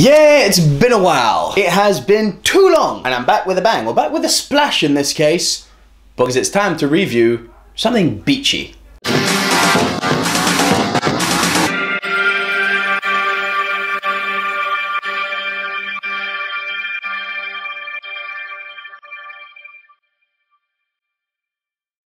Yeah, it's been a while. It has been too long. And I'm back with a bang. We're back with a splash in this case, because it's time to review something beachy.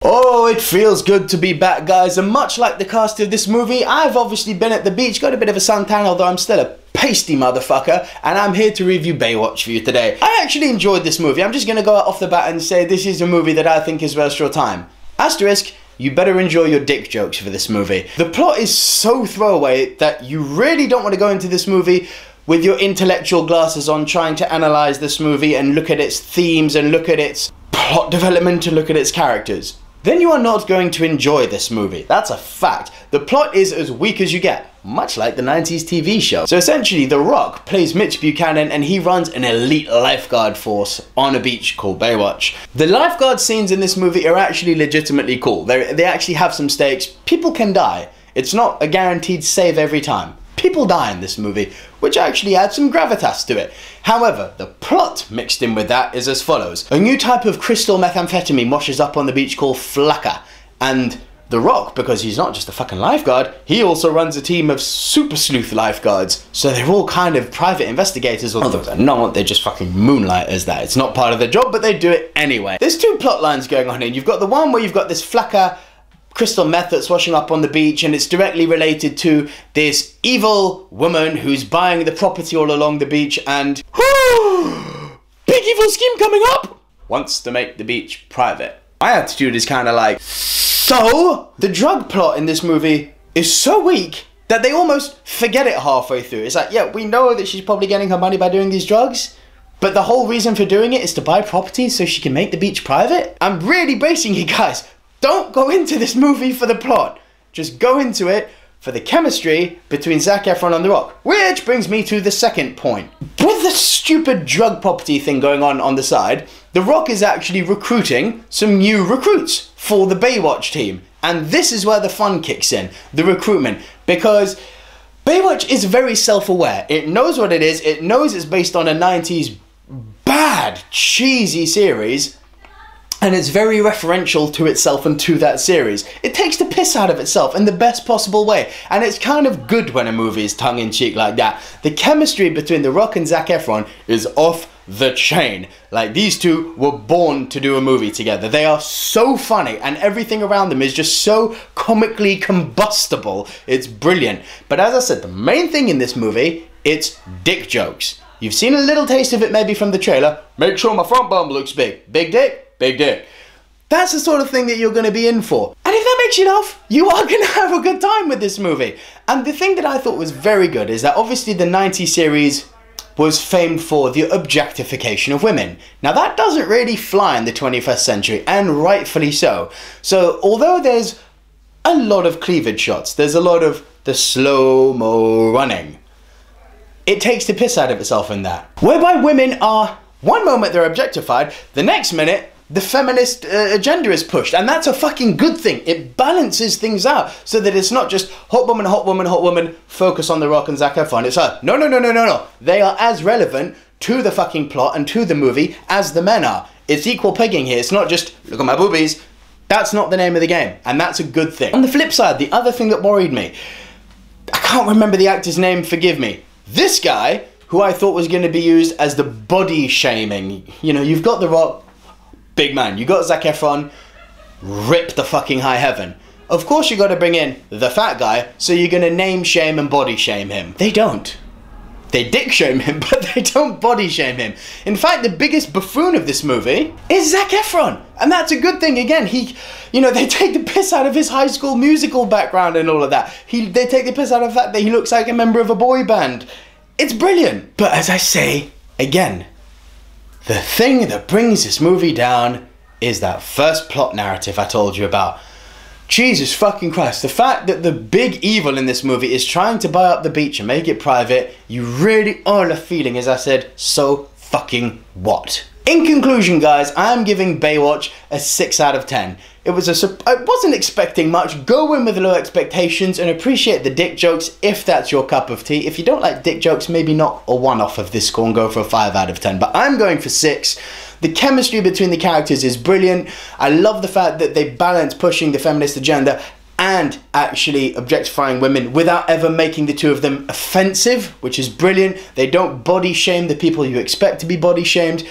Oh, it feels good to be back, guys, and much like the cast of this movie, I've obviously been at the beach, got a bit of a suntan, although I'm still a pasty motherfucker, and I'm here to review Baywatch for you today. I actually enjoyed this movie. I'm just gonna go out off the bat and say this is a movie that I think is worth your time. Asterisk, you better enjoy your dick jokes for this movie. The plot is so throwaway that you really don't want to go into this movie with your intellectual glasses on, trying to analyze this movie and look at its themes and look at its plot development and look at its characters. Then you are not going to enjoy this movie. That's a fact. The plot is as weak as you get, much like the 90s TV show. So essentially, The Rock plays Mitch Buchanan and he runs an elite lifeguard force on a beach called Baywatch. The lifeguard scenes in this movie are actually legitimately cool. They actually have some stakes. People can die. It's not a guaranteed save every time. People die in this movie, which actually adds some gravitas to it. However, the plot mixed in with that is as follows. A new type of crystal methamphetamine washes up on the beach called flakka, and The Rock, because he's not just a fucking lifeguard, he also runs a team of super sleuth lifeguards, so they're all kind of private investigators, although they're not, they're just fucking moonlight as that. It's not part of their job, but they do it anyway. There's two plot lines going on here. You've got the one where you've got this flakka crystal meth that's washing up on the beach, and it's directly related to this evil woman who's buying the property all along the beach and big evil scheme coming up, wants to make the beach private. My attitude is kind of like, so the drug plot in this movie is so weak that they almost forget it halfway through. It's like, yeah, we know that she's probably getting her money by doing these drugs, but the whole reason for doing it is to buy property so she can make the beach private. I'm really bracing you guys. Don't go into this movie for the plot. Just go into it for the chemistry between Zac Efron and The Rock. Which brings me to the second point. With the stupid drug property thing going on the side, The Rock is actually recruiting some new recruits for the Baywatch team. And this is where the fun kicks in, the recruitment. Because Baywatch is very self-aware. It knows what it is. It knows it's based on a 90s bad, cheesy series. And it's very referential to itself and to that series. It takes the piss out of itself in the best possible way. And it's kind of good when a movie is tongue-in-cheek like that. The chemistry between The Rock and Zac Efron is off the chain. Like, these two were born to do a movie together. They are so funny, and everything around them is just so comically combustible. It's brilliant. But as I said, the main thing in this movie, it's dick jokes. You've seen a little taste of it maybe from the trailer. Make sure my front bum looks big. Big dick? Big dick. That's the sort of thing that you're going to be in for. And if that makes you laugh, you are going to have a good time with this movie. And the thing that I thought was very good is that obviously the 90s series was famed for the objectification of women. Now that doesn't really fly in the 21st century, and rightfully so. So although there's a lot of cleavage shots, there's a lot of the slow-mo running, it takes the piss out of itself in that. Whereby women are, one moment they're objectified, the next minute the feminist agenda is pushed, and that's a fucking good thing. It balances things out so that it's not just hot woman, hot woman, hot woman, focus on The Rock and Zac Efron. It's like, no. They are as relevant to the fucking plot and to the movie as the men are. It's equal pegging here. It's not just, look at my boobies. That's not the name of the game, and that's a good thing. On the flip side, the other thing that worried me, I can't remember the actor's name, forgive me. This guy, who I thought was going to be used as the body shaming. You know, you've got The Rock, big man. You got Zac Efron, rip the fucking high heaven. Of course you got to bring in the fat guy, so you're going to name shame and body shame him. They don't. They dick shame him, but they don't body shame him. In fact, the biggest buffoon of this movie is Zac Efron. And that's a good thing. Again, they take the piss out of his High School Musical background and all of that. They take the piss out of the fact that he looks like a member of a boy band. It's brilliant. But as I say, again, the thing that brings this movie down is that first plot narrative I told you about. Jesus fucking Christ, the fact that the big evil in this movie is trying to buy up the beach and make it private, you really are left feeling, as I said, so fucking what? In conclusion, guys, I'm giving Baywatch a 6 out of 10. I wasn't expecting much. Go in with low expectations and appreciate the dick jokes if that's your cup of tea. If you don't like dick jokes, maybe knock a 1 off of this score and go for a 5 out of 10. But I'm going for 6. The chemistry between the characters is brilliant. I love the fact that they balance pushing the feminist agenda and actually objectifying women without ever making the two of them offensive, which is brilliant. They don't body shame the people you expect to be body shamed.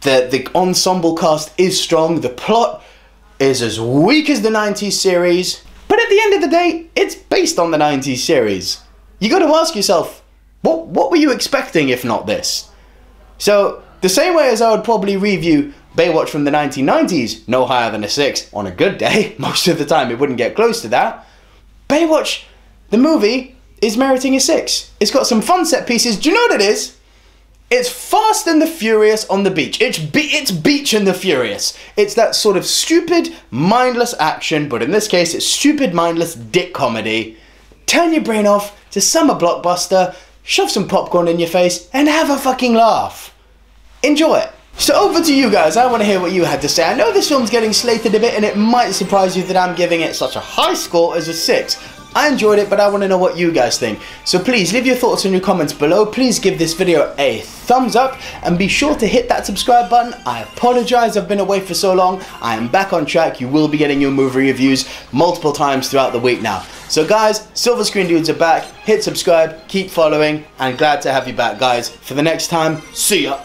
The ensemble cast is strong. The plot is as weak as the 90s series, but at the end of the day, it's based on the 90s series. You gotta ask yourself, what were you expecting if not this? So, the same way as I would probably review Baywatch from the 1990s, no higher than a 6 on a good day, most of the time it wouldn't get close to that, Baywatch, the movie, is meriting a 6. It's got some fun set pieces. Do you know what it is? It's Fast and the Furious on the beach. It's Beach and the Furious. It's that sort of stupid, mindless action, but in this case, it's stupid, mindless dick comedy. Turn your brain off to summer blockbuster, shove some popcorn in your face, and have a fucking laugh. Enjoy it. So over to you guys, I want to hear what you had to say. I know this film's getting slated a bit, and it might surprise you that I'm giving it such a high score as a 6. I enjoyed it, but I want to know what you guys think. So please leave your thoughts in your comments below. Please give this video a thumbs up and be sure to hit that subscribe button. I apologize, I've been away for so long. I am back on track. You will be getting your movie reviews multiple times throughout the week now. So guys, Silver Screen Dudes are back. Hit subscribe, keep following, and glad to have you back guys. For the next time, see ya.